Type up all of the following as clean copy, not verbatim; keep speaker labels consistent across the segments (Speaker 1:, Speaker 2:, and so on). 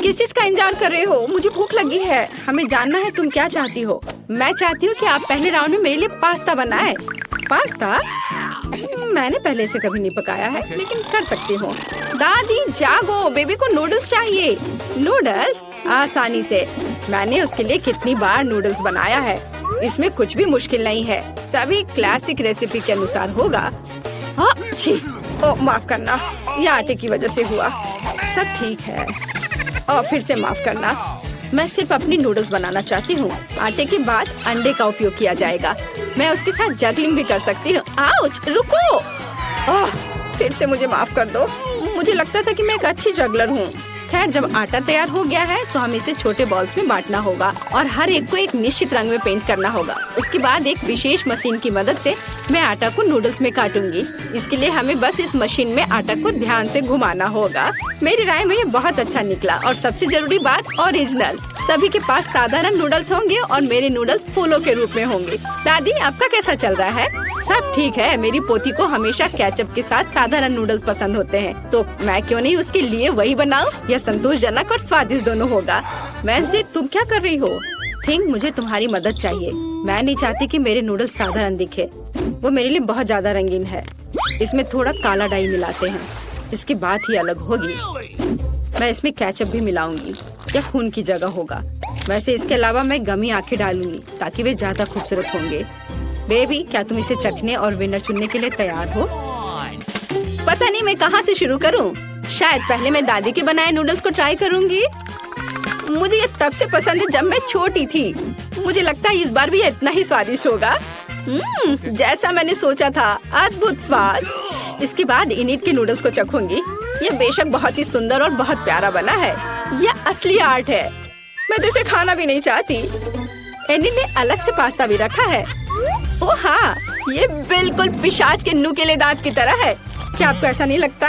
Speaker 1: किस चीज का इंतजार कर रहे हो? मुझे भूख लगी है। हमें जानना है तुम क्या चाहती हो। मैं चाहती हूँ कि आप पहले राउंड में मेरे लिए पास्ता बनाएं। पास्ता? मैंने पहले से कभी नहीं पकाया है, लेकिन कर सकती हूँ। दादी जागो, बेबी को नूडल्स चाहिए। नूडल्स? आसानी से। मैंने उसके लिए कितनी बार नूडल्स बनाया है। इसमें कुछ भी मुश्किल नहीं है। सभी क्लासिक रेसिपी के अनुसार होगा। छी, माफ करना, ये आटे की वजह से हुआ। सब ठीक है। और फिर से माफ करना। मैं सिर्फ अपनी नूडल्स बनाना चाहती हूँ। आटे के बाद अंडे का उपयोग किया जाएगा। मैं उसके साथ जगलिंग भी कर सकती हूँ। आउच, रुको। फिर से मुझे माफ कर दो। मुझे लगता था कि मैं एक अच्छी जगलर हूँ। खैर, जब आटा तैयार हो गया है तो हमें इसे छोटे बॉल्स में बांटना होगा और हर एक को एक निश्चित रंग में पेंट करना होगा। उसके बाद एक विशेष मशीन की मदद से मैं आटा को नूडल्स में काटूंगी। इसके लिए हमें बस इस मशीन में आटा को ध्यान से घुमाना होगा। मेरी राय में ये बहुत अच्छा निकला। और सबसे जरूरी बात, ओरिजिनल। सभी के पास साधारण नूडल्स होंगे और मेरे नूडल्स फूलों के रूप में होंगे। दादी, आपका कैसा चल रहा है? सब ठीक है। मेरी पोती को हमेशा केचप के साथ साधारण नूडल्स पसंद होते हैं, तो मैं क्यों नहीं उसके लिए वही बनाऊं? यह संतोषजनक और स्वादिष्ट दोनों होगा। वेंसडे, तुम क्या कर रही हो? थिंक, मुझे तुम्हारी मदद चाहिए। मैं नहीं चाहती कि मेरे नूडल्स साधारण दिखे। वो मेरे लिए बहुत ज्यादा रंगीन है। इसमें थोड़ा काला डाई मिलाते हैं। इसकी बात ही अलग होगी। मैं इसमें केचप भी मिलाऊंगी। यह खून की जगह होगा। वैसे इसके अलावा मैं गमी आंखें डालूंगी ताकि वे ज्यादा खूबसूरत होंगे। बेबी, क्या तुम इसे चखने और विनर चुनने के लिए तैयार हो? पता नहीं मैं कहाँ से शुरू करूँ। शायद पहले मैं दादी के बनाए नूडल्स को ट्राई करूँगी। मुझे ये तब से पसंद है जब मैं छोटी थी। मुझे लगता है इस बार भी इतना ही स्वादिष्ट होगा। जैसा मैंने सोचा था। अद्भुत स्वाद। इसके बाद इनिट के नूडल्स को चखूंगी। यह बेशक बहुत ही सुंदर और बहुत प्यारा बना है। यह असली आर्ट है। मैं तो इसे खाना भी नहीं चाहती। इनिट ने अलग से पास्ता भी रखा है। ओह हाँ, ये बिल्कुल पिशाच के नुकीले दांत की तरह है। क्या आपको ऐसा नहीं लगता?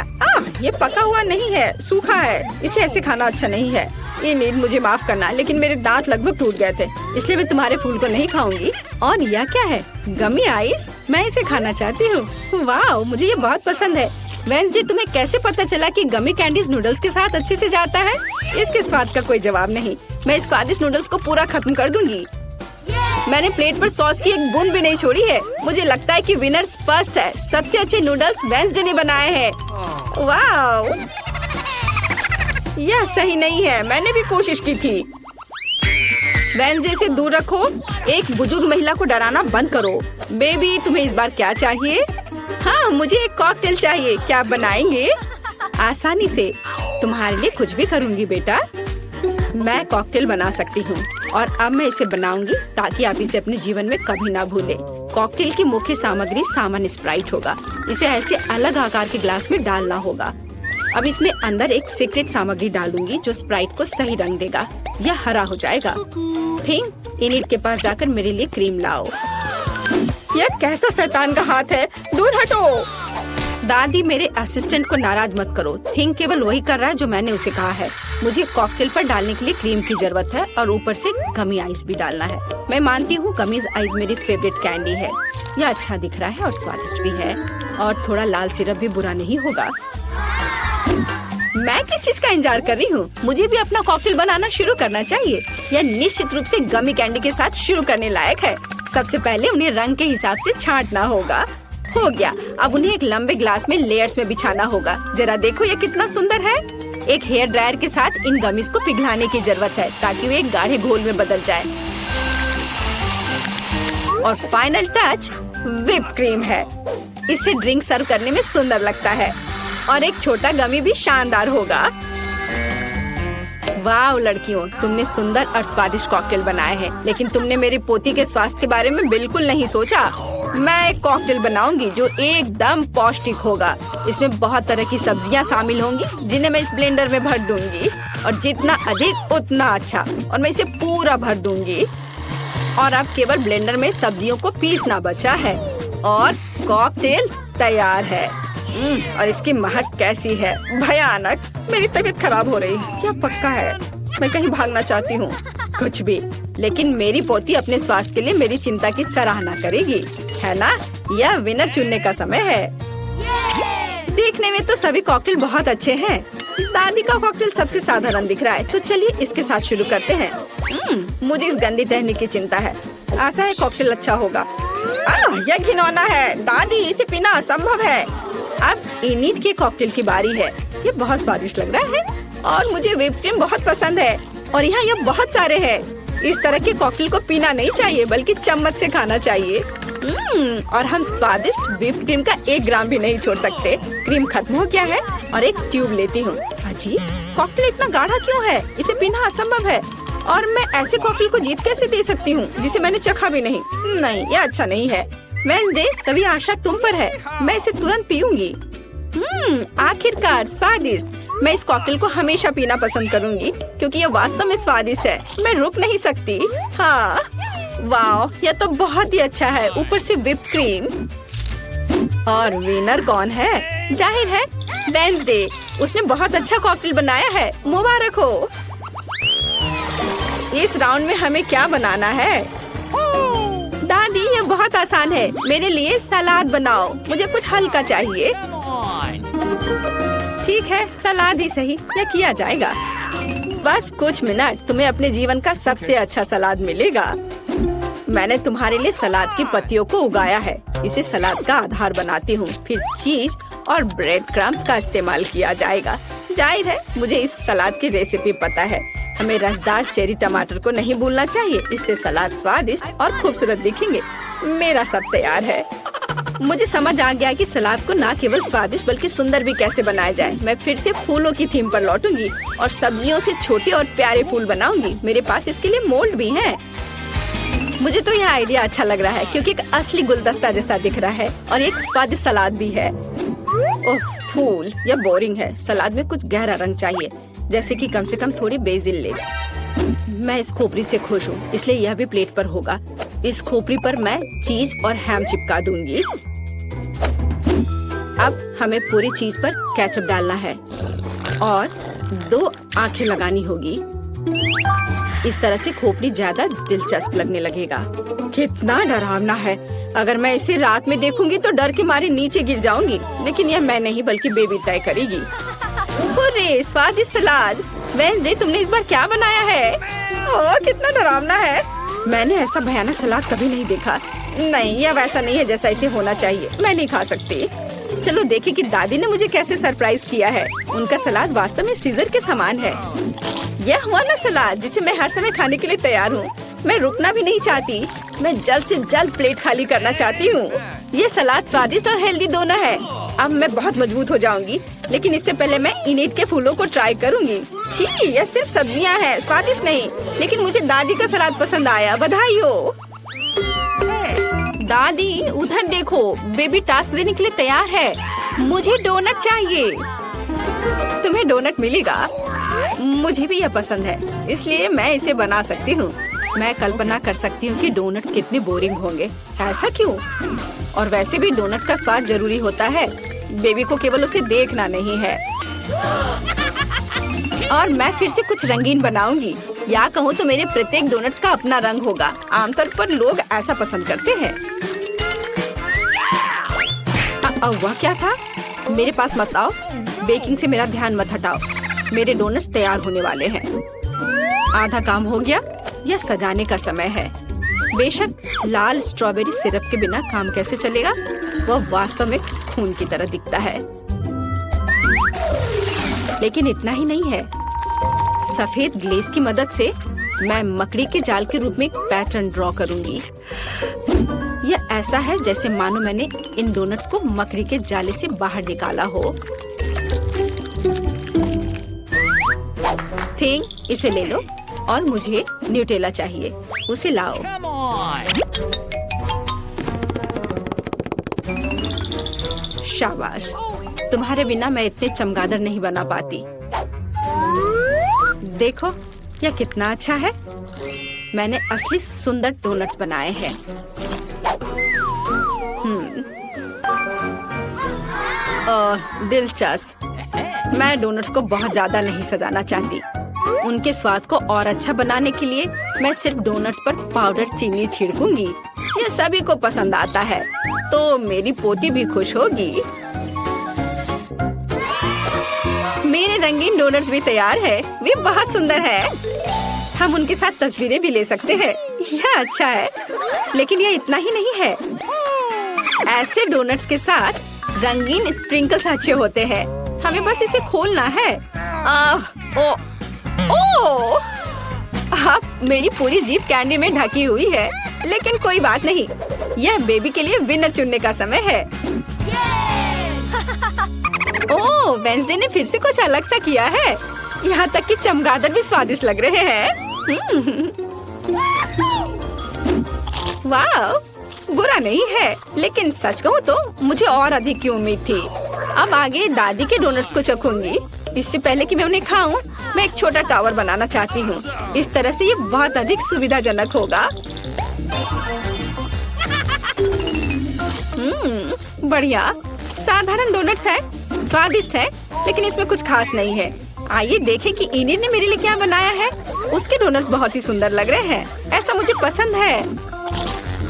Speaker 1: ये पका हुआ नहीं है, सूखा है। इसे ऐसे खाना अच्छा नहीं है। इनिट, मुझे माफ करना, लेकिन मेरे दांत लगभग टूट गए थे, इसलिए मैं तुम्हारे फूल को नहीं खाऊंगी। और यह क्या है? गमी आइस? मैं इसे खाना चाहती हूँ। वाह, मुझे ये बहुत पसंद है। वेंसडे, तुम्हें कैसे पता चला कि गमी कैंडीज नूडल्स के साथ अच्छे से जाता है? इसके स्वाद का कोई जवाब नहीं। मैं इस स्वादिष्ट नूडल्स को पूरा खत्म कर दूंगी। मैंने प्लेट पर सॉस की एक बूंद भी नहीं छोड़ी है। मुझे लगता है कि विनर स्पष्ट है। सबसे अच्छे नूडल्स वेंसडे ने बनाए हैं। वाह, यह सही नहीं है। मैंने भी कोशिश की थी। वेंसडे से दूर रखो। एक बुजुर्ग महिला को डराना बंद करो। बेबी, तुम्हें इस बार क्या चाहिए? हाँ, मुझे एक कॉकटेल चाहिए। क्या आप बनाएंगे? आसानी से। तुम्हारे लिए कुछ भी करूँगी बेटा। मैं कॉकटेल बना सकती हूँ और अब मैं इसे बनाऊंगी ताकि आप इसे अपने जीवन में कभी ना भूलें। कॉकटेल की मुख्य सामग्री सामान्य स्प्राइट होगा। इसे ऐसे अलग आकार के ग्लास में डालना होगा। अब इसमें अंदर एक सीक्रेट सामग्री डालूंगी जो स्प्राइट को सही रंग देगा। यह हरा हो जाएगा। थिंक, इनिट के पास जाकर मेरे लिए क्रीम लाओ। यह कैसा शैतान का हाथ है? दूर हटो। दादी, मेरे असिस्टेंट को नाराज मत करो। थिंक केवल वही कर रहा है जो मैंने उसे कहा है। मुझे कॉकटेल पर डालने के लिए क्रीम की जरूरत है और ऊपर से गमी आइस भी डालना है। मैं मानती हूँ गमी आइस मेरी फेवरेट कैंडी है। यह अच्छा दिख रहा है और स्वादिष्ट भी है। और थोड़ा लाल सिरप भी बुरा नहीं होगा। मैं किस चीज का इंतजार कर रही हूँ? मुझे भी अपना कॉकटेल बनाना शुरू करना चाहिए। यह निश्चित रूप से गमी कैंडी के साथ शुरू करने लायक है। सबसे पहले उन्हें रंग के हिसाब से छांटना होगा। हो गया। अब उन्हें एक लंबे ग्लास में लेयर्स में बिछाना होगा। जरा देखो ये कितना सुंदर है। एक हेयर ड्रायर के साथ इन गमीज को पिघलाने की जरूरत है ताकि वे एक गाढ़े घोल में बदल जाए। और फाइनल टच व्हिप क्रीम है। इससे ड्रिंक सर्व करने में सुंदर लगता है और एक छोटा गमी भी शानदार होगा। वाह लड़कियों, तुमने सुंदर और स्वादिष्ट कॉकटेल बनाए हैं, लेकिन तुमने मेरी पोती के स्वास्थ्य के बारे में बिल्कुल नहीं सोचा। मैं एक कॉकटेल बनाऊंगी जो एकदम पौष्टिक होगा। इसमें बहुत तरह की सब्जियां शामिल होंगी जिन्हें मैं इस ब्लेंडर में भर दूंगी और जितना अधिक उतना अच्छा। और मैं इसे पूरा भर दूंगी। और अब केवल ब्लेंडर में सब्जियों को पीसना बचा है और कॉकटेल तैयार है। और इसकी महक कैसी है, भयानक। मेरी तबीयत खराब हो रही। क्या पक्का है? मैं कहीं भागना चाहती हूँ। कुछ भी, लेकिन मेरी पोती अपने स्वास्थ्य के लिए मेरी चिंता की सराहना करेगी, है ना? यह विनर चुनने का समय है। देखने में तो सभी कॉकटेल बहुत अच्छे हैं, दादी का कॉकटेल सबसे साधारण दिख रहा है, तो चलिए इसके साथ शुरू करते हैं। मुझे इस गंदी टहनी की चिंता है। आशा है कॉकटेल अच्छा होगा। यह घिनौना है दादी, इसे पीना असंभव है। अब इनिट के कॉकटेल की बारी है। ये बहुत स्वादिष्ट लग रहा है और मुझे व्हिप क्रीम बहुत पसंद है और यहाँ ये बहुत सारे हैं। इस तरह के कॉकटेल को पीना नहीं चाहिए बल्कि चम्मच से खाना चाहिए। और हम स्वादिष्ट व्हिप क्रीम का 1 ग्राम भी नहीं छोड़ सकते। क्रीम खत्म हो गया है और एक ट्यूब लेती हूँ। अजी, कॉकटेल इतना गाढ़ा क्यों है? इसे पीना असंभव है और मैं ऐसे कॉकटेल को जीत कैसे दे सकती हूँ जिसे मैंने चखा भी नहीं। नहीं, ये अच्छा नहीं है। वेडनेसडे, सभी आशा तुम पर है। मैं इसे तुरंत पीऊंगी। आखिरकार स्वादिष्ट। मैं इस कॉकटेल को हमेशा पीना पसंद करूंगी क्योंकि ये वास्तव में स्वादिष्ट है। मैं रुक नहीं सकती। हाँ, वाह, यह तो बहुत ही अच्छा है। ऊपर से व्हिप क्रीम। और विनर कौन है? जाहिर है वेडनेसडे। उसने बहुत अच्छा कॉकटेल बनाया है। मुबारक हो। इस राउंड में हमें क्या बनाना है? दादी, ये बहुत आसान है। मेरे लिए सलाद बनाओ। मुझे कुछ हल्का चाहिए। ठीक है, सलाद ही सही, यह किया जाएगा। बस कुछ मिनट, तुम्हें अपने जीवन का सबसे अच्छा सलाद मिलेगा। मैंने तुम्हारे लिए सलाद की पत्तियों को उगाया है। इसे सलाद का आधार बनाती हूँ। फिर चीज और ब्रेड क्रम्स का इस्तेमाल किया जाएगा। जाहिर है मुझे इस सलाद की रेसिपी पता है। हमें रसदार चेरी टमाटर को नहीं भूलना चाहिए। इससे सलाद स्वादिष्ट और खूबसूरत दिखेंगे। मेरा सब तैयार है। मुझे समझ आ गया कि सलाद को न केवल स्वादिष्ट बल्कि सुंदर भी कैसे बनाया जाए। मैं फिर से फूलों की थीम पर लौटूंगी और सब्जियों से छोटे और प्यारे फूल बनाऊंगी। मेरे पास इसके लिए मोल्ड भी हैं। मुझे तो यह आइडिया अच्छा लग रहा है क्योंकि एक असली गुलदस्ता जैसा दिख रहा है और एक स्वादिष्ट सलाद भी है। ओह फूल, यह बोरिंग है। सलाद में कुछ गहरा रंग चाहिए, जैसे कि कम से कम थोड़ी बेसिल लीव्स। मैं इस खोपड़ी से खुश हूँ, इसलिए यह भी प्लेट पर होगा। इस खोपड़ी पर मैं चीज और हैम चिपका दूंगी। अब हमें पूरी चीज पर केचप डालना है और 2 आंखें लगानी होगी। इस तरह से खोपड़ी ज्यादा दिलचस्प लगने लगेगा। कितना डरावना है। अगर मैं इसे रात में देखूंगी तो डर के मारे नीचे गिर जाऊंगी। लेकिन यह मैं नहीं बल्कि बेबी तय करेगी। हुर्रे, स्वादिष्ट सलाद। वेडनेसडे, तुमने इस बार क्या बनाया है? ओह, कितना डरावना है। मैंने ऐसा भयानक सलाद कभी नहीं देखा। नहीं, यह वैसा नहीं है जैसा इसे होना चाहिए। मैं नहीं खा सकती। चलो देखें कि दादी ने मुझे कैसे सरप्राइज किया है। उनका सलाद वास्तव में सीजर के समान है। यह हुआ ना सलाद जिसे मैं हर समय खाने के लिए तैयार हूँ। मैं रुकना भी नहीं चाहती। मैं जल्द से जल्द प्लेट खाली करना चाहती हूँ। ये सलाद स्वादिष्ट और हेल्दी दोनों है। अब मैं बहुत मजबूत हो जाऊंगी, लेकिन इससे पहले मैं इनिट के फूलों को ट्राई करूंगी। छी, यह सिर्फ सब्जियां हैं, स्वादिष्ट नहीं। लेकिन मुझे दादी का सलाद पसंद आया। बधाई हो दादी। उधर देखो, बेबी टास्क देने के लिए तैयार है। मुझे डोनट चाहिए। तुम्हें डोनट मिलेगा। मुझे भी यह पसंद है, इसलिए मैं इसे बना सकती हूँ। मैं कल्पना कर सकती हूँ कि डोनट्स कितने बोरिंग होंगे। ऐसा क्यों? और वैसे भी डोनट का स्वाद जरूरी होता है। बेबी को केवल उसे देखना नहीं है। और मैं फिर से कुछ रंगीन बनाऊंगी। या कहूँ तो मेरे प्रत्येक डोनट्स का अपना रंग होगा। आमतौर पर लोग ऐसा पसंद करते हैं। वह क्या था? मेरे पास मत आओ। बेकिंग से मेरा ध्यान मत हटाओ। मेरे डोनट्स तैयार होने वाले हैं। आधा काम हो गया। यह सजाने का समय है। बेशक लाल स्ट्रॉबेरी सिरप के बिना काम कैसे चलेगा? वह वास्तव में खून की तरह दिखता है। लेकिन इतना ही नहीं है। सफेद ग्लेज की मदद से मैं मकड़ी के जाल के रूप में एक पैटर्न ड्रॉ करूंगी। यह ऐसा है जैसे मानो मैंने इन डोनट्स को मकड़ी के जाले से बाहर निकाला हो। थिंग, इसे ले लो। और मुझे न्यूटेला चाहिए, उसे लाओ। शाबाश। तुम्हारे बिना मैं इतने चमगादड़ नहीं बना पाती। देखो, यह कितना अच्छा है। मैंने असली सुंदर डोनट्स बनाए हैं। दिलचस्प। मैं डोनट्स को बहुत ज्यादा नहीं सजाना चाहती। उनके स्वाद को और अच्छा बनाने के लिए मैं सिर्फ डोनट्स पर पाउडर चीनी छिड़कूंगी। यह सभी को पसंद आता है, तो मेरी पोती भी खुश होगी। मेरे रंगीन डोनट्स भी तैयार है। वे बहुत सुंदर है। हम उनके साथ तस्वीरें भी ले सकते हैं। यह अच्छा है, लेकिन यह इतना ही नहीं है। ऐसे डोनट्स के साथ रंगीन स्प्रिंकल्स अच्छे होते हैं। हमें बस इसे खोलना है। अब मेरी पूरी जीभ कैंडी में ढकी हुई है, लेकिन कोई बात नहीं। यह बेबी के लिए विनर चुनने का समय है। ओह, वेंसडे ने फिर से कुछ अलग सा किया है। यहाँ तक कि चमगादड़ भी स्वादिष्ट लग रहे हैं। वाह, बुरा नहीं है, लेकिन सच कहूँ तो मुझे और अधिक की उम्मीद थी। अब आगे दादी के डोनट्स को चखूंगी। इससे पहले कि मैं उन्हें खाऊं, मैं एक छोटा टावर बनाना चाहती हूँ। इस तरह से ये बहुत अधिक सुविधाजनक होगा। बढ़िया। साधारण डोनट्स है, स्वादिष्ट है, लेकिन इसमें कुछ खास नहीं है। आइए देखें कि इनिड ने मेरे लिए क्या बनाया है। उसके डोनट्स बहुत ही सुंदर लग रहे हैं। ऐसा मुझे पसंद है।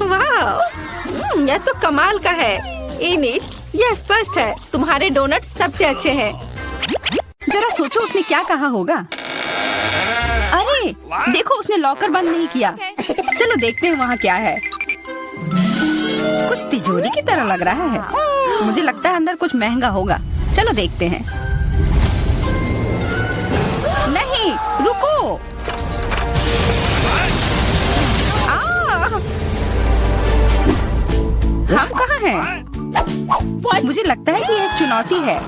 Speaker 1: वाह, यह तो कमाल का है। इनिड, यह स्पष्ट है तुम्हारे डोनट्स सबसे अच्छे हैं।
Speaker 2: जरा सोचो उसने क्या कहा होगा। अरे देखो, उसने लॉकर बंद नहीं किया। चलो देखते हैं वहाँ क्या है। कुछ तिजोरी की तरह लग रहा है। मुझे लगता है अंदर कुछ महंगा होगा। चलो देखते हैं। नहीं, रुको। हम कहाँ हैं? मुझे लगता है कि यह एक चुनौती है।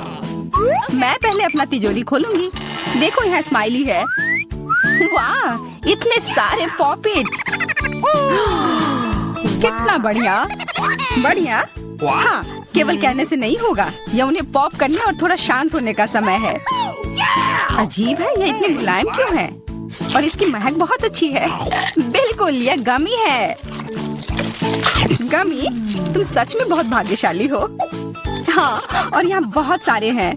Speaker 2: मैं पहले अपना तिजोरी खोलूंगी। देखो, यहाँ स्माइली है। वाह, इतने सारे पॉपिट। कितना बढ़िया। बढ़िया। हाँ, केवल कहने से नहीं होगा। यह उन्हें पॉप करने और थोड़ा शांत होने का समय है। अजीब है, यह इतनी मुलायम क्यों है? और इसकी महक बहुत अच्छी है। बिल्कुल, यह गमी है। गमी, तुम सच में बहुत भाग्यशाली हो। हाँ, और यहाँ बहुत सारे हैं।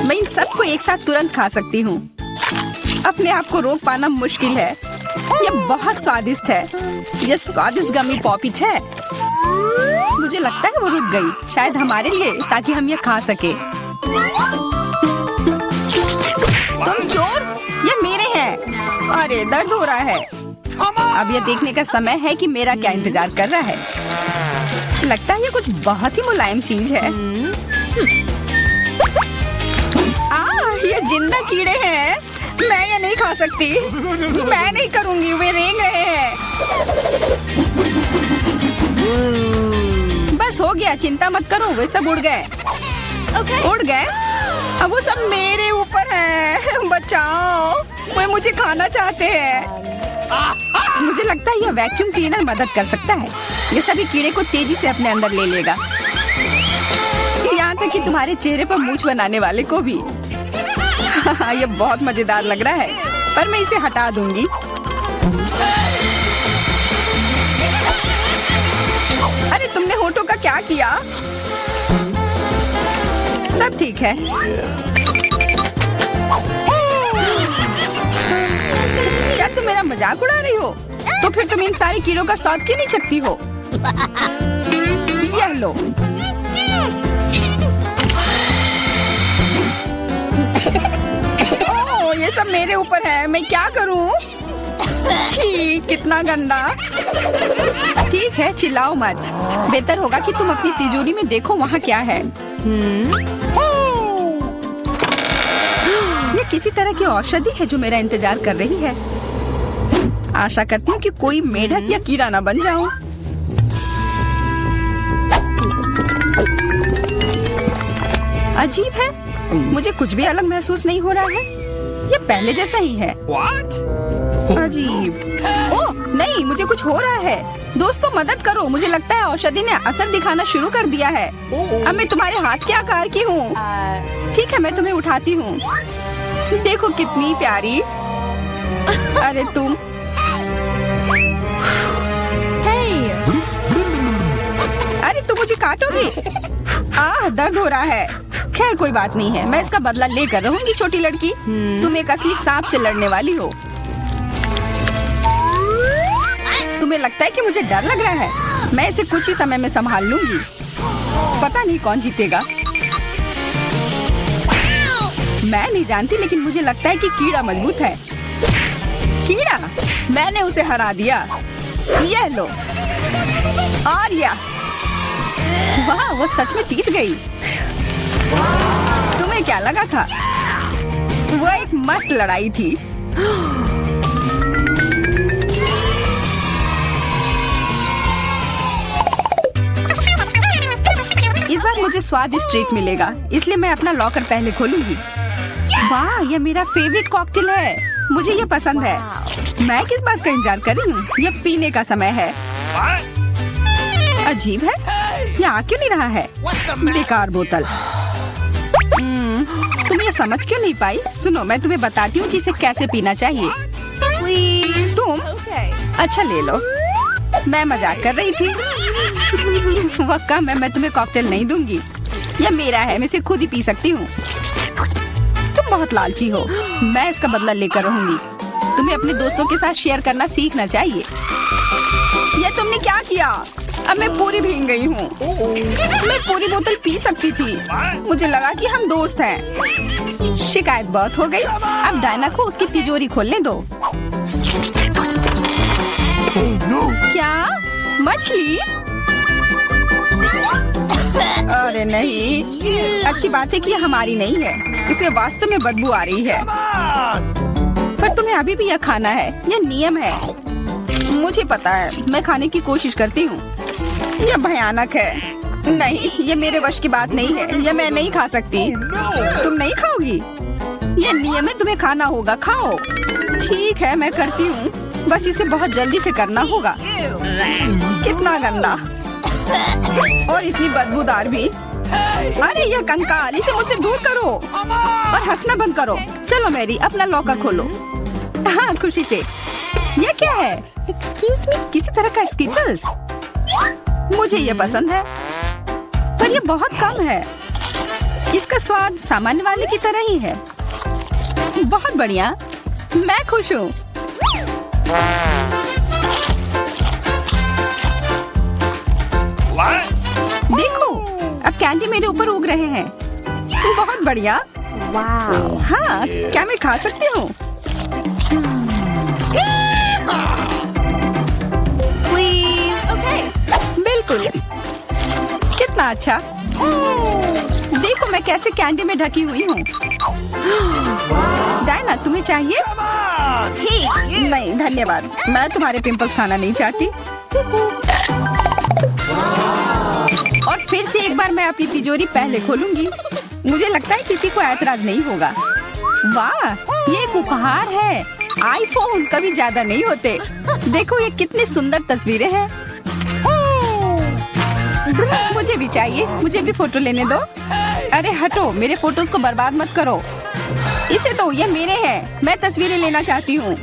Speaker 2: मैं इन सबको एक साथ तुरंत खा सकती हूँ। अपने आप को रोक पाना मुश्किल है। यह बहुत स्वादिष्ट है। यह स्वादिष्ट गमी पॉपिट है। मुझे लगता है वो रुक गई, शायद हमारे लिए, ताकि हम यह खा सके। तुम चोर, ये मेरे हैं। अरे दर्द हो रहा है। अब यह देखने का समय है कि मेरा क्या इंतजार कर रहा है। लगता है ये कुछ बहुत ही मुलायम चीज है। ये जिंदा कीड़े हैं। मैं ये नहीं खा सकती। मैं नहीं करूंगी, वे रेंग रहे हैं। बस हो गया, चिंता मत करो, वे सब उड़ गए। उड़ गए? अब वो सब मेरे ऊपर है। बचाओ, वे मुझे खाना चाहते हैं। मुझे लगता है यह वैक्यूम क्लीनर मदद कर सकता है। ये सभी कीड़े को तेजी से अपने अंदर ले लेगा, यहाँ तक कि तुम्हारे चेहरे पर मूंछ बनाने वाले को भी। ये बहुत मजेदार लग रहा है, पर मैं इसे हटा दूंगी। अरे तुमने होठों का क्या किया? सब ठीक है। क्या तुम मेरा मजाक उड़ा रही हो? तो फिर तुम इन सारे कीड़ों का स्वाद क्यों नहीं चखती हो? यह लो। ओह, ये सब मेरे ऊपर है। मैं क्या करूं? छी, कितना गंदा। ठीक है, चिल्लाओ मत। बेहतर होगा कि तुम अपनी तिजोरी में देखो वहाँ क्या है। ये किसी तरह की औषधि है जो मेरा इंतजार कर रही है। आशा करती हूँ कि कोई मेढक या कीड़ा ना बन जाऊं। अजीब है, मुझे कुछ भी अलग महसूस नहीं हो रहा है। ये पहले जैसा ही है। अजीब। ओह नहीं, मुझे कुछ हो रहा है। दोस्तों मदद करो, मुझे लगता है औषधि ने असर दिखाना शुरू कर दिया है। अब मैं तुम्हारे हाथ के आकार की हूँ। ठीक है, मैं तुम्हें उठाती हूँ। देखो कितनी प्यारी। अरे तुम। अरे तुम मुझे काटोगी? दर्द हो रहा है। खैर कोई बात नहीं है, मैं इसका बदला लेकर रहूंगी। छोटी लड़की, तुम एक असली सांप से लड़ने वाली हो। तुम्हें लगता है कि मुझे डर लग रहा है? मैं इसे कुछ ही समय में संभाल लूंगी। पता नहीं कौन जीतेगा। मैं नहीं जानती, लेकिन मुझे लगता है कि कीड़ा मजबूत है। कीड़ा, मैंने उसे हरा दिया। यह लो। और या वाह, वो सच में जीत गई। तुम्हें क्या लगा था? वो एक मस्त लड़ाई थी। इस बार मुझे स्वादिष्ट ट्रीट मिलेगा, इसलिए मैं अपना लॉकर पहले खोलूंगी। वाह, यह मेरा फेवरेट कॉकटेल है। मुझे यह पसंद है। मैं किस बात का इंतजार कर रही हूँ? यह पीने का समय है। अजीब है, यह आ क्यों नहीं रहा है? बेकार बोतल। तुम ये समझ क्यों नहीं पाई? सुनो, मैं तुम्हें बताती हूँ कि इसे कैसे पीना चाहिए। तुम अच्छा ले लो। मैं मजाक कर रही थी। वह कम है, मैं तुम्हें कॉकटेल नहीं दूंगी। यह मेरा है, मैं इसे खुद ही पी सकती हूँ। तुम बहुत लालची हो। मैं इसका बदला लेकर रहूंगी। तुम्हें अपने दोस्तों के साथ शेयर करना सीखना चाहिए। यह तुमने क्या किया? अब मैं पूरी भीग गई हूँ। मैं पूरी बोतल पी सकती थी। मुझे लगा कि हम दोस्त हैं। शिकायत बहुत हो गई। अब डायना को उसकी तिजोरी खोलने दो। क्या मछली? अरे नहीं, अच्छी बात है कि यह हमारी नहीं है। इसे वास्तव में बदबू आ रही है। पर तुम्हें अभी भी यह खाना है, यह नियम है। मुझे पता है, मैं खाने की कोशिश करती हूँ। यह भयानक है। नहीं, यह मेरे वश की बात नहीं है। यह मैं नहीं खा सकती। तुम नहीं खाओगी? यह नियम है, तुम्हें खाना होगा। खाओ। ठीक है, मैं करती हूँ। बस इसे बहुत जल्दी से करना होगा। कितना गंदा और इतनी बदबूदार भी। अरे यह कंकाल, इसे मुझसे दूर करो और हंसना बंद करो। चलो मैरी, अपना लॉकर खोलो। हाँ, खुशी से। यह क्या है? एक्सक्यूज मी, किसी तरह का स्किटल्स। मुझे यह पसंद है, पर यह बहुत कम है। इसका स्वाद सामान्य वाले की तरह ही है। बहुत बढ़िया, मैं खुश हूँ। देखो, अब कैंडी मेरे ऊपर उग रहे हैं। बहुत बढ़िया। हाँ, क्या मैं खा सकती हूँ? बिल्कुल। कितना अच्छा। देखो मैं कैसे कैंडी में ढकी हुई हूँ। डायना, तुम्हें चाहिए? नहीं धन्यवाद, मैं तुम्हारे पिंपल्स खाना नहीं चाहती। और फिर से एक बार मैं अपनी तिजोरी पहले खोलूंगी। मुझे लगता है किसी को ऐतराज नहीं होगा। वाह, ये एक उपहार है। आईफोन कभी ज्यादा नहीं होते। देखो ये कितनी सुंदर तस्वीरें हैं। मुझे भी चाहिए, मुझे भी फोटो लेने दो। अरे हटो, मेरे फोटोज को बर्बाद मत करो। इसे दो, ये मेरे हैं। मैं तस्वीरें लेना चाहती हूँ।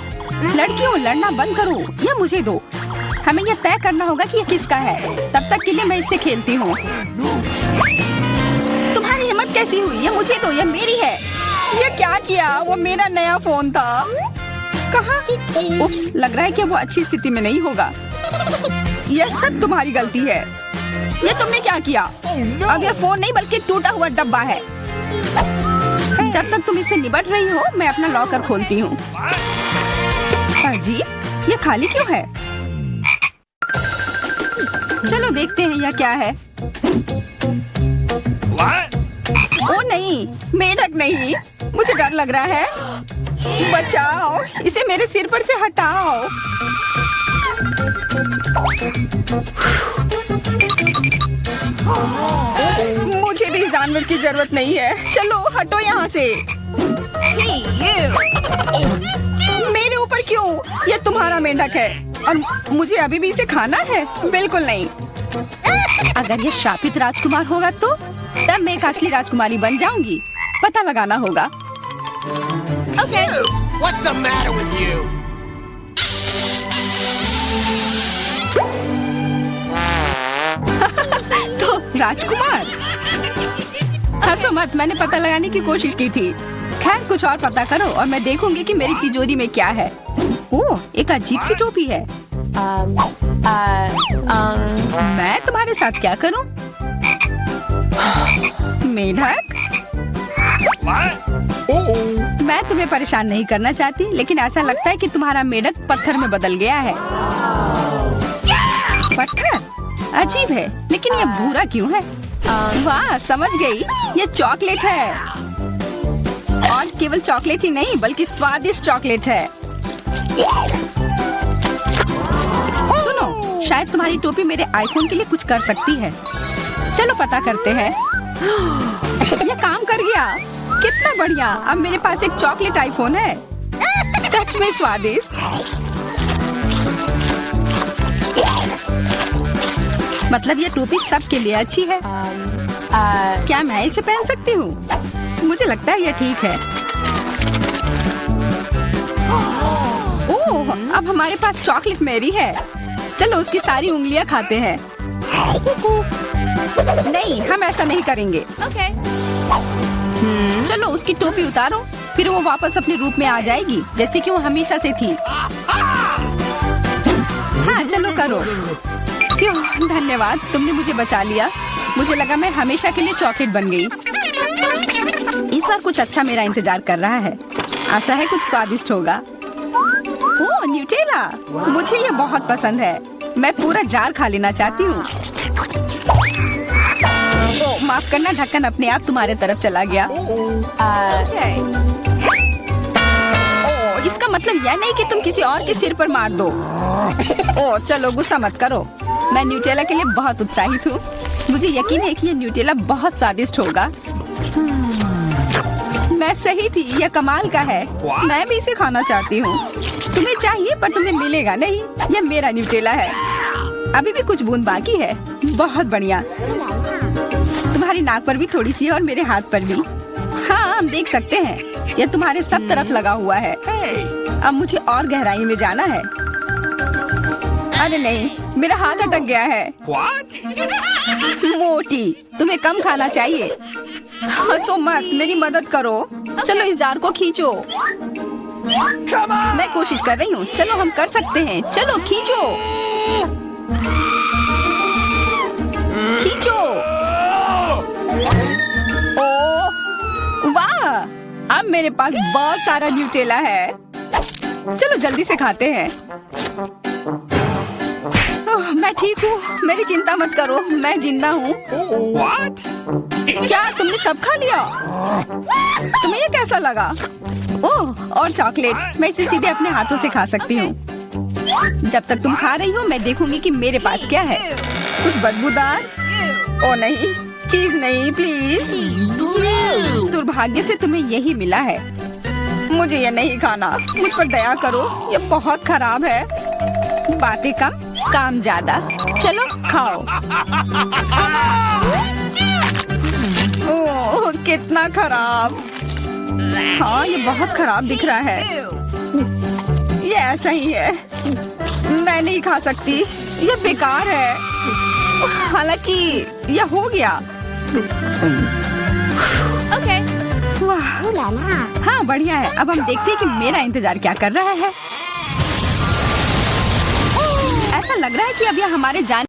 Speaker 2: लड़कियों, लड़ना बंद करो, यह मुझे दो। हमें यह तय करना होगा कि यह किसका है। तब तक के लिए मैं इससे खेलती हूँ। तुम्हारी हिम्मत कैसी हुई? यह मुझे दो, यह मेरी है। यह क्या किया? वो मेरा नया फोन था। कहाँ? उप्स, लग रहा है कि वो अच्छी स्थिति में नहीं होगा। यह सब तुम्हारी गलती है। ये तुमने क्या किया? अब यह फोन नहीं बल्कि टूटा हुआ डब्बा है। जब तक तुम इससे निपट रही हो, मैं अपना लॉकर खोलती हूँ। अजीब, ये खाली क्यों है? चलो देखते हैं यह क्या है। ओ नहीं, मेढक नहीं, मुझे डर लग रहा है। बचाओ, इसे मेरे सिर पर से हटाओ। मुझे भी जानवर की जरूरत नहीं है। चलो हटो यहाँ से। मेरे ऊपर क्यों? यह तुम्हारा मेंढक है और मुझे अभी भी इसे खाना है? बिल्कुल नहीं। अगर ये शापित राजकुमार होगा तो तब मैं एक असली राजकुमारी बन जाऊंगी। पता लगाना होगा।
Speaker 3: Okay. What's the matter with you?
Speaker 2: तो राजकुमार, हंसो मत, मैंने पता लगाने की कोशिश की थी। खैर कुछ और पता करो और मैं देखूंगी कि मेरी तिजोरी में क्या है। ओह, एक अजीब सी टोपी है। मैं तुम्हारे साथ क्या करूं? मेढक? मैं तुम्हें परेशान नहीं करना चाहती, लेकिन ऐसा लगता है कि तुम्हारा मेढक पत्थर में बदल गया है। पत्थर? अजीब है, लेकिन ये भूरा क्यों है? वाह, समझ गई, ये चॉकलेट है। और केवल चॉकलेट ही नहीं, बल्कि स्वादिष्ट चॉकलेट है। सुनो, शायद तुम्हारी टोपी मेरे आईफोन के लिए कुछ कर सकती है। चलो पता करते हैं। ये काम कर गया, कितना बढ़िया। अब मेरे पास एक चॉकलेट आईफोन है। सच में स्वादिष्ट। मतलब ये टोपी सबके लिए अच्छी है। क्या मैं इसे पहन सकती हूँ? मुझे लगता है ये ठीक है। ओह, अब हमारे पास चॉकलेट मैरी है। चलो उसकी सारी उंगलियां खाते हैं। नहीं, हम ऐसा नहीं करेंगे। चलो उसकी टोपी उतारो, फिर वो वापस अपने रूप में आ जाएगी, जैसे कि वो हमेशा से थी। हाँ, चलो करो। धन्यवाद, तुमने मुझे बचा लिया। मुझे लगा मैं हमेशा के लिए चॉकलेट बन गई। इस बार कुछ अच्छा मेरा इंतजार कर रहा है। आशा है कुछ स्वादिष्ट होगा। ओह, न्यूटेला, मुझे ये बहुत पसंद है। मैं पूरा जार खा लेना चाहती हूँ। ओह, माफ करना, ढक्कन अपने आप तुम्हारे तरफ चला गया। ओह, इसका मतलब यह नहीं कि तुम किसी और के सिर पर मार दो। ओह, चलो गुस्सा मत करो। मैं न्यूटेला के लिए बहुत उत्साहित हूँ। मुझे यकीन है कि ये न्यूटेला बहुत स्वादिष्ट होगा। मैं सही थी, यह कमाल का है। मैं भी इसे खाना चाहती हूँ। तुम्हें चाहिए पर तुम्हें मिलेगा नहीं। यह मेरा न्यूटेला है। अभी भी कुछ बूंद बाकी है। बहुत बढ़िया। तुम्हारी नाक पर भी थोड़ी सी है और मेरे हाथ पर भी। हाँ, हम देख सकते हैं। यह तुम्हारे सब तरफ लगा हुआ है। अब मुझे और गहराई में जाना है। अरे नहीं, मेरा हाथ अटक गया है। मोटी, तुम्हें कम खाना चाहिए। हंसो मत, मेरी मदद करो। चलो इस जार को खींचो। मैं कोशिश कर रही हूँ। चलो हम कर सकते हैं। चलो खींचो, खींचो। ओह वाह, अब मेरे पास बहुत सारा न्यूटेला है। चलो जल्दी से खाते हैं। ओह, मैं ठीक हूँ, मेरी चिंता मत करो, मैं जिंदा हूँ। क्या तुमने सब खा लिया? तुम्हें ये कैसा लगा? ओह, और चॉकलेट, मैं इसे सीधे अपने हाथों से खा सकती हूँ। जब तक तुम खा रही हो, मैं देखूंगी कि मेरे पास क्या है। कुछ बदबूदार? ओ नहीं, चीज नहीं, प्लीज। दुर्भाग्य से तुम्हें यही मिला है। मुझे ये नहीं खाना। मुझ पर दया करो, ये बहुत खराब है। बातें कम, काम ज्यादा। चलो खाओ। ओह, कितना खराब। हाँ, ये बहुत खराब दिख रहा है। ये ऐसा ही है। मैं नहीं खा सकती, ये बेकार है। हालांकि यह हो गया। वाह, हाँ बढ़िया है। अब हम देखते हैं कि मेरा इंतजार क्या कर रहा है। ऐसा लग रहा है कि अब यह हमारे जान।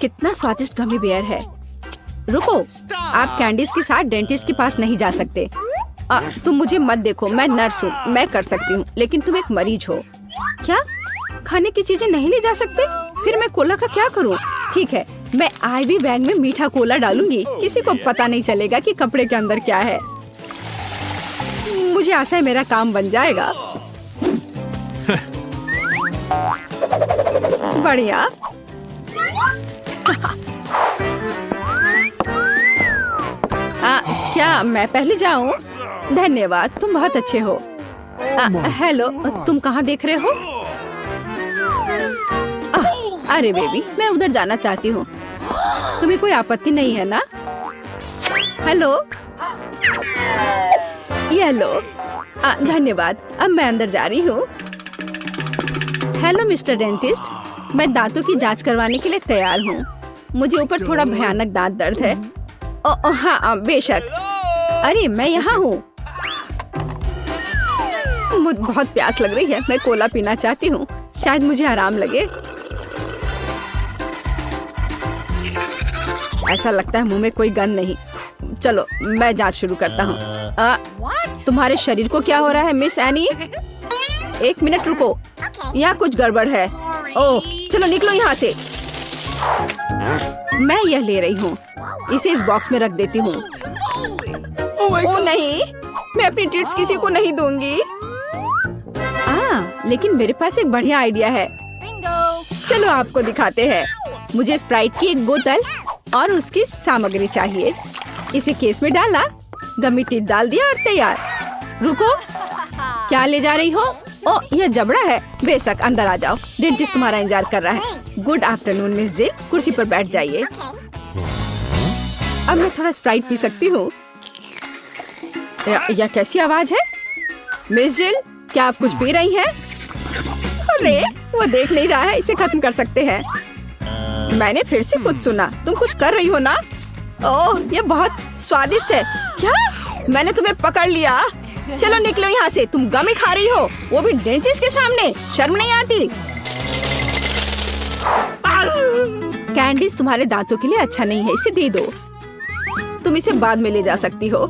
Speaker 1: कितना स्वादिष्ट गमी बेयर है। रुको, आप कैंडीज के साथ डेंटिस्ट के पास नहीं जा सकते। तुम मुझे मत देखो, मैं नर्स हूँ, मैं कर सकती हूँ, लेकिन तुम एक मरीज हो। क्या खाने की चीजें नहीं ले जा सकते? फिर मैं कोला का क्या करूँ? ठीक है, मैं आईवी बैग में मीठा कोला डालूंगी। किसी को पता नहीं चलेगा कि कपड़े के अंदर क्या है। मुझे आशा है मेरा काम बन जाएगा। बढ़िया। क्या मैं पहले जाऊं? धन्यवाद, तुम बहुत अच्छे हो। हेलो, तुम कहाँ देख रहे हो? अरे बेबी, मैं उधर जाना चाहती हूँ। तुम्हें कोई आपत्ति नहीं है ना? हेलो, ये लो। धन्यवाद, अब मैं अंदर जा रही हूँ। हेलो मिस्टर डेंटिस्ट, मैं दांतों की जांच करवाने के लिए तैयार हूँ। मुझे ऊपर थोड़ा भयानक दांत दर्द है। हाँ बेशक। अरे मैं यहाँ हूँ। मुझे बहुत प्यास लग रही है, मैं कोला पीना चाहती हूँ, शायद मुझे आराम लगे। ऐसा लगता है मुंह में कोई गंध नहीं। चलो मैं जांच शुरू करता हूँ। तुम्हारे शरीर को क्या हो रहा है मिस एनी? एक मिनट रुको, यहाँ कुछ गड़बड़ है। ओह चलो निकलो यहाँ से। मैं यह ले रही हूँ, इसे इस बॉक्स में रख देती हूँ। ओह नहीं, मैं अपनी ट्रीट्स किसी को नहीं दूंगी। लेकिन मेरे पास एक बढ़िया आइडिया है। चलो आपको दिखाते हैं। मुझे स्प्राइट की एक बोतल और उसकी सामग्री चाहिए। इसे केस में डाला, गमी टिप डाल दिया और तैयार। रुको, क्या ले जा रही हो? ओ यह जबड़ा है। बेशक अंदर आ जाओ, डेंटिस्ट तुम्हारा इंतजार कर रहा है। गुड आफ्टरनून मिस जिल, कुर्सी पर बैठ जाइए। अब मैं थोड़ा स्प्राइट पी सकती हूँ। यह कैसी आवाज है? मिस जिल, क्या आप कुछ पी रही हैं? अरे वो देख नहीं रहा है, इसे खत्म कर सकते हैं। मैंने फिर से कुछ सुना, तुम कुछ कर रही हो ना? ओह ये बहुत स्वादिष्ट है। क्या? मैंने तुम्हें पकड़ लिया। चलो निकलो यहाँ से, तुम गम ही खा रही हो, वो भी डेंटिस्ट के सामने। शर्म नहीं आती? कैंडीज तुम्हारे दांतों के लिए अच्छा नहीं है, इसे दे दो। तुम इसे बाद में ले जा सकती हो।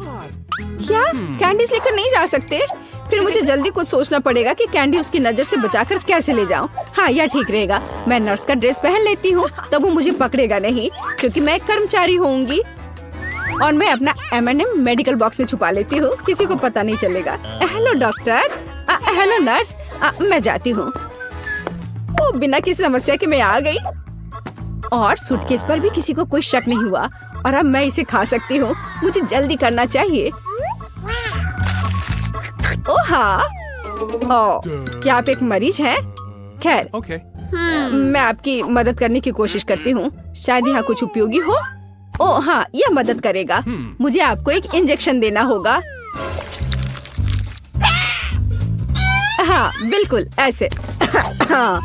Speaker 1: क्या कैंडीज लेकर नहीं जा सकते? फिर मुझे जल्दी कुछ सोचना पड़ेगा कि कैंडी उसकी नजर से बचाकर कैसे ले जाऊं। हाँ यह ठीक रहेगा, मैं नर्स का ड्रेस पहन लेती हूँ, तब वो मुझे पकड़ेगा नहीं, क्योंकि मैं एक कर्मचारी होंगी। और मैं अपना M&M मेडिकल बॉक्स में छुपा लेती हूँ, किसी को पता नहीं चलेगा। हेलो डॉक्टर, हेलो नर्स, मैं जाती हूँ। ओ बिना किसी समस्या के मैं आ गई, और सूटकेस पर भी किसी को कोई शक नहीं हुआ, और अब मैं इसे खा सकती हूँ। मुझे जल्दी करना चाहिए। ओह हाँ, क्या आप एक मरीज हैं? खैर मैं आपकी मदद करने की कोशिश करती हूँ, शायद यहाँ कुछ उपयोगी हो। ओह हाँ, यह मदद करेगा। मुझे आपको एक इंजेक्शन देना होगा। हाँ बिल्कुल ऐसे। हाँ,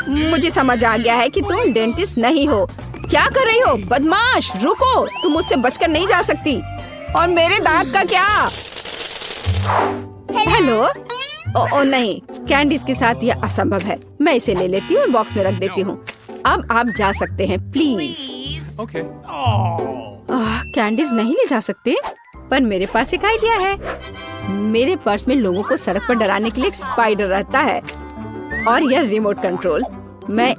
Speaker 1: मुझे समझ आ गया है कि तुम डेंटिस्ट नहीं हो। क्या कर रही हो बदमाश? रुको, तुम मुझसे बचकर नहीं जा सकती। और मेरे दांत का क्या? हेलो। ओ नहीं, कैंडीज के साथ यह असंभव है। मैं इसे ले लेती हूँ और बॉक्स में रख देती हूँ। अब आप जा सकते हैं प्लीज। कैंडीज नहीं ले जा सकते, पर मेरे पास एक आइडिया है। मेरे पर्स में लोगों को सड़क पर डराने के लिए एक स्पाइडर रहता है, और यह रिमोट कंट्रोल। मैं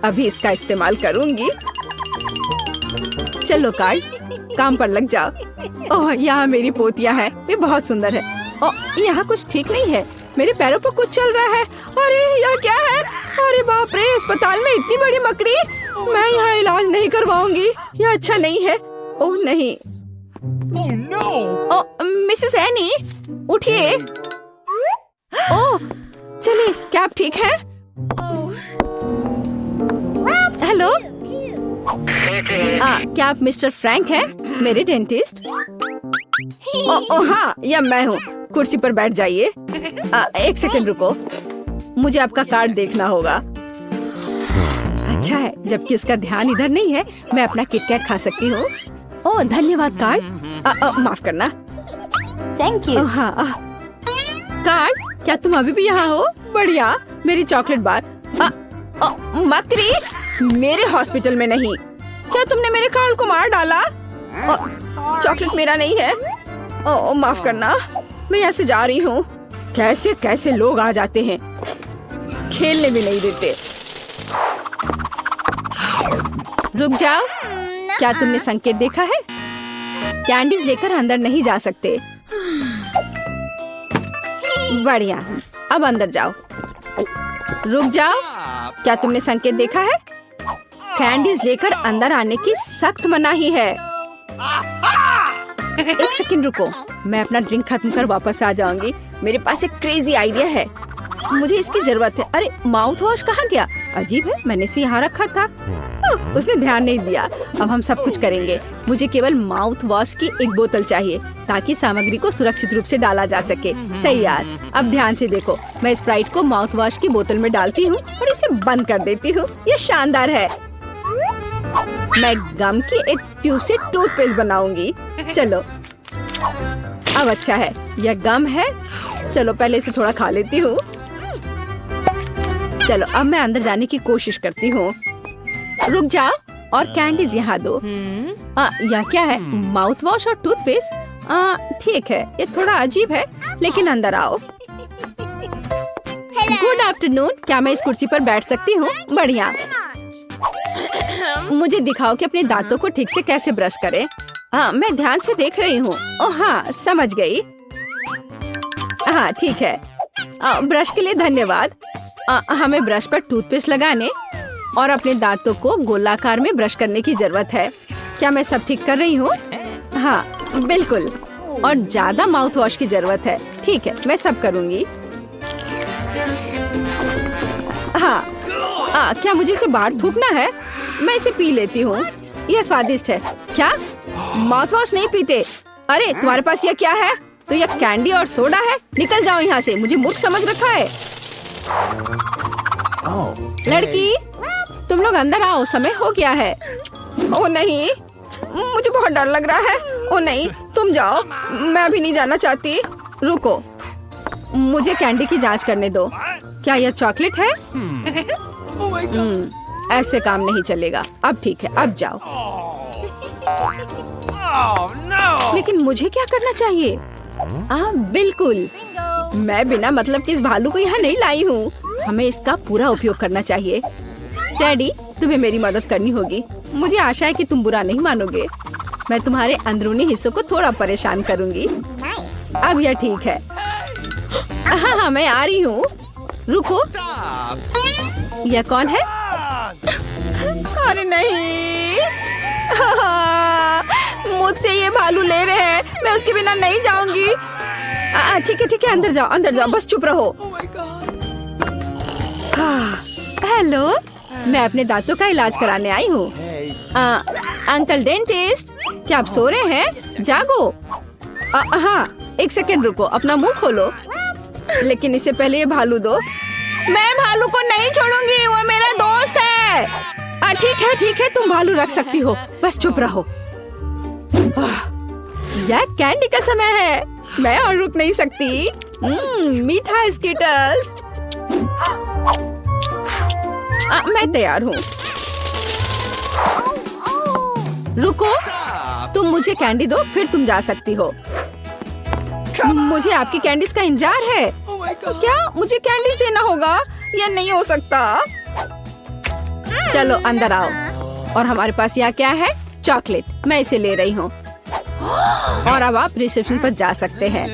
Speaker 1: अभी इसका इस्तेमाल करूंगी। चलो कार्ड, काम पर लग जाओ। ओह यहाँ मेरी पोतियाँ हैं, ये बहुत सुंदर है। ओह यहाँ कुछ ठीक नहीं है, मेरे पैरों पर कुछ चल रहा है। अरे यह क्या है? अरे बाप रे, अस्पताल में इतनी बड़ी मकड़ी। मैं यहाँ इलाज नहीं करवाऊंगी, यह अच्छा नहीं है। ओह नहीं।
Speaker 3: Oh no!
Speaker 1: ओह मिसेस एनी, उठिए। ओह चलिए, क्या आप ठीक हैं? हेलो, क्या आप मिस्टर फ्रैंक हैं, मेरे डेंटिस्ट? ओह हाँ, यह मैं हूँ। कुर्सी पर बैठ जाइए। एक सेकंड रुको, मुझे आपका कार्ड देखना होगा। अच्छा है, जबकि उसका ध्यान इधर नहीं है, मैं अपना किटकैट खा सकती हूँ। ओह धन्यवाद कार्ड। माफ करना।
Speaker 4: Thank you.
Speaker 1: हाँ कार्ड, क्या तुम अभी भी यहाँ हो? बढ़िया, मेरी चॉकलेट बार। मकड़ी, मेरे हॉस्पिटल में नहीं। क्या तुमने मेरे कार्ड को मार डाला? चॉकलेट मेरा नहीं है। माफ करना, मैं यहाँ से जा रही हूँ। कैसे कैसे लोग आ जाते हैं, खेलने भी नहीं देते। रुक जाओ, क्या तुमने संकेत देखा है? कैंडीज लेकर अंदर नहीं जा सकते। बढ़िया, अब अंदर जाओ। रुक जाओ, क्या तुमने संकेत देखा है? कैंडीज लेकर अंदर आने की सख्त मनाही है। एक सेकंड रुको, मैं अपना ड्रिंक खत्म कर वापस आ जाऊंगी। मेरे पास एक क्रेजी आइडिया है, मुझे इसकी जरूरत है। अरे माउथ वॉश कहाँ गया? अजीब है, मैंने इसे यहाँ रखा था। उसने ध्यान नहीं दिया। अब हम सब कुछ करेंगे। मुझे केवल माउथ वॉश की एक बोतल चाहिए, ताकि सामग्री को सुरक्षित रूप से डाला जा सके। तैयार। अब ध्यान से देखो, मैं स्प्राइट को माउथ वॉश की बोतल में डालती हूँ और इसे बंद कर देती हूँ। ये शानदार है। मैं गम की एक ट्यूब से टूथपेस्ट बनाऊंगी। चलो, अब अच्छा है, यह गम है। चलो पहले इसे थोड़ा खा लेती हूँ। चलो अब मैं अंदर जाने की कोशिश करती हूँ। रुक जाओ, और कैंडीज यहाँ दो। यह क्या है? माउथ वॉश और टूथपेस्ट। ठीक है, ये थोड़ा अजीब है, लेकिन अंदर आओ। गुड आफ्टरनून, क्या मैं इस कुर्सी पर बैठ सकती हूँ? बढ़िया। मुझे दिखाओ कि अपने दांतों को ठीक से कैसे ब्रश करें। मैं ध्यान से देख रही हूँ। ओह हाँ, समझ गई। हाँ ठीक है। ब्रश के लिए धन्यवाद। हमें ब्रश पर टूथपेस्ट लगाने और अपने दांतों को गोलाकार में ब्रश करने की जरूरत है। क्या मैं सब ठीक कर रही हूँ? हाँ बिल्कुल। और ज्यादा माउथ वॉश की जरूरत है। ठीक है, मैं सब करूँगी। हाँ, क्या मुझे इसे बाहर थूकना है? मैं इसे पी लेती हूँ, यह स्वादिष्ट है। क्या माउथ वॉश नहीं पीते? अरे तुम्हारे पास यह क्या है? तो यह कैंडी और सोडा है। निकल जाओ यहाँ से, मुझे मूर्ख समझ रखा है। लड़की, तुम लोग अंदर आओ, समय हो गया है। ओ नहीं, मुझे बहुत डर लग रहा है। ओ नहीं, तुम जाओ, मैं अभी नहीं जाना चाहती। रुको, मुझे कैंडी की जांच करने दो। क्या यह चॉकलेट है? ऐसे काम नहीं चलेगा। अब ठीक है, अब जाओ। लेकिन मुझे क्या करना चाहिए? बिल्कुल, मैं बिना मतलब के इस भालू को यहाँ नहीं लाई हूँ। हमें इसका पूरा उपयोग करना चाहिए। डैडी, तुम्हें मेरी मदद करनी होगी। मुझे आशा है कि तुम बुरा नहीं मानोगे। मैं तुम्हारे अंदरूनी हिस्सों को थोड़ा परेशान करूँगी। अब यह ठीक है। हाँ, मैं आ रही हूँ। रुको, यह कौन है? अरे नहीं, मुझसे ये भालू ले रहे हैं। मैं उसके बिना नहीं जाऊंगी। ठीक है, अंदर जाओ, बस चुप रहो। हेलो, मैं अपने दांतों का इलाज कराने आई हूँ। अंकल डेंटिस्ट, क्या आप सो रहे हैं? जागो। हाँ, एक सेकंड रुको, अपना मुंह खोलो। लेकिन इससे पहले ये भालू दो। मैं भालू को नहीं छोड़ूंगी, वो मेरा दोस्त है। ठीक है, तुम भालू रख सकती हो, बस चुप रहो। यह कैंडी का समय है, मैं और रुक नहीं सकती। मीठा स्कीटर्स। मैं तैयार हूँ। रुको, तुम मुझे कैंडी दो, फिर तुम जा सकती हो। मुझे आपकी कैंडीज का इंतजार है। क्या मुझे कैंडीज देना होगा? यह नहीं हो सकता। चलो अंदर आओ। और हमारे पास यहाँ क्या है? चॉकलेट। मैं इसे ले रही हूँ। और अब आप रिसेप्शन पर जा सकते हैं।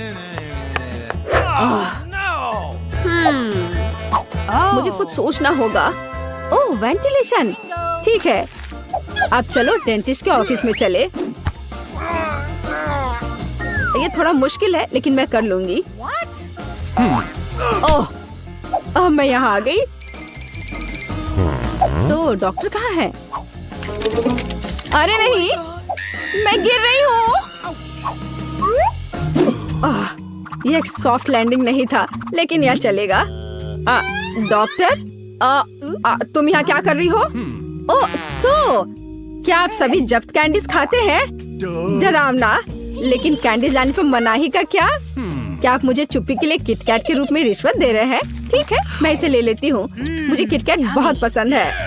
Speaker 1: मुझे कुछ सोचना होगा। ओह, वेंटिलेशन। ठीक है, अब चलो डेंटिस्ट के ऑफिस में चले। ये थोड़ा मुश्किल है, लेकिन मैं कर लूंगी। ओह, मैं यहाँ आ गई। तो डॉक्टर कहाँ है? अरे नहीं, मैं गिर रही हूँ। यह एक सॉफ्ट लैंडिंग नहीं था, लेकिन यह चलेगा। डॉक्टर, तुम यहाँ क्या कर रही हो? ओह, तो क्या आप सभी जब्त कैंडीज खाते हैं? डरावना। लेकिन कैंडीज लाने पर मनाही का क्या? क्या आप मुझे चुप्पी के लिए किटकैट के रूप में रिश्वत दे रहे हैं? ठीक है, मैं इसे ले लेती हूँ। मुझे किटकैट बहुत पसंद है।